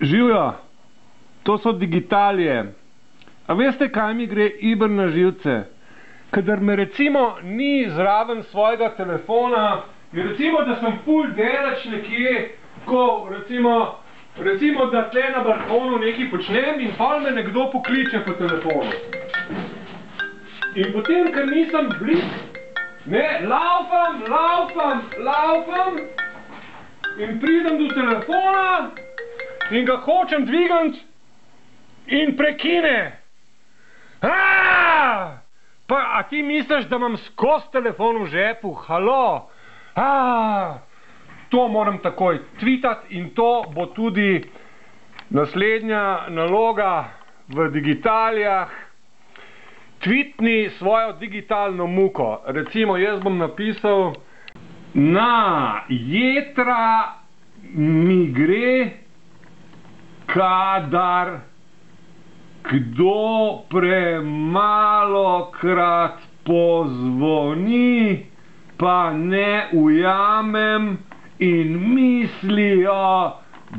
Živjo, to so digitalije. A veste, kaj mi gre iber na živce? Kadar me recimo ni zraven svojega telefona, in recimo, da sem ful delač nekje, ko recimo, da tle na balkonu nekaj počnem in pol me nekdo pokliče po telefonu. In potem, ker nisem blizu, laufam in pridem do telefona in ga hočem dvigant in prekine. A ti misliš, da imam skozi telefon v žepu? Halo? To moram takoj tweetati in to bo tudi naslednja naloga v digitalijah. Tweetni svojo digitalno muko. Recimo, jaz bom napisal: na jetra mi gre, kadar kdo premalokrat pozvoni, pa ne ujamem in mislijo,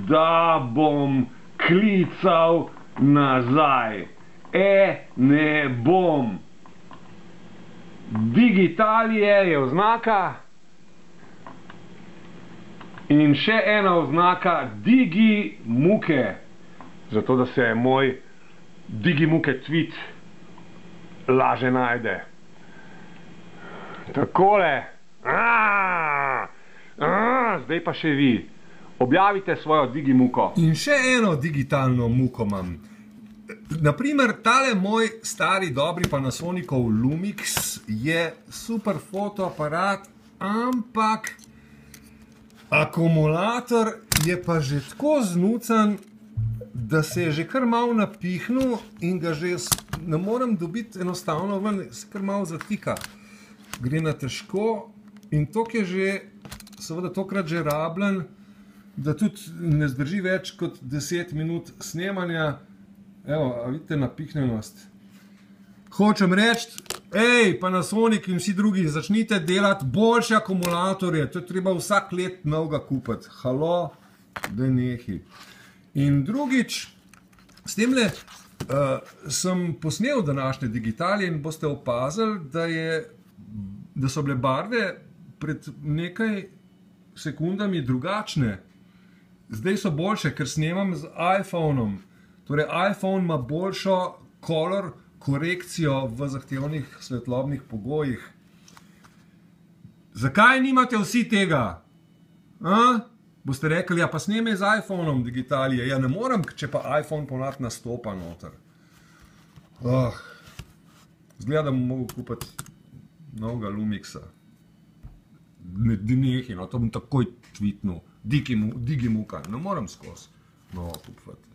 da bom klical nazaj. Ne bom. Digitalije je oznaka in še ena oznaka digimuke, zato da se moj digimuke tweet laže najde. Takole. Zdaj pa še vi. Objavite svojo digimuko. In še eno digitalno muko imam. Naprimer, tale moj stari dobri Panasonicov Lumix je super fotoaparat, ampak akumulator je pa že tako znucan, da se je že kar malo napihnil in ga že ne morem dobiti enostavno ven, se kar malo zatika. Gre na težko in tok je že, seveda tokrat že rabljen, da tudi ne zdrži več kot 10 minut snemanja. Evo, a vidite napihnjenost. Hočem reči, Panasonic in vsi drugi, začnite delati boljše akumulatorje, to je treba vsak let novega kupiti. Halo, da nehi. In drugič, s temle sem posnel današnje digitalije in boste opazili, da so bile barve pred nekaj sekundami drugačne. Zdaj so boljše, ker snemam z iPhoneom. Torej, iPhone ima boljšo color korekcijo v zahtevnih svetlobnih pogojih. Zakaj nimate vsi tega? Boste rekli, ja pa snemaj z iPhoneom digitalije. Ja, ne morem, če pa iPhone ponad nastopa noter. Zgleda, da bom mogel kupiti novega Lumixa. Nehi, no, to bom takoj tweetnul. Digimuka, ne morem skozi novo kupovati.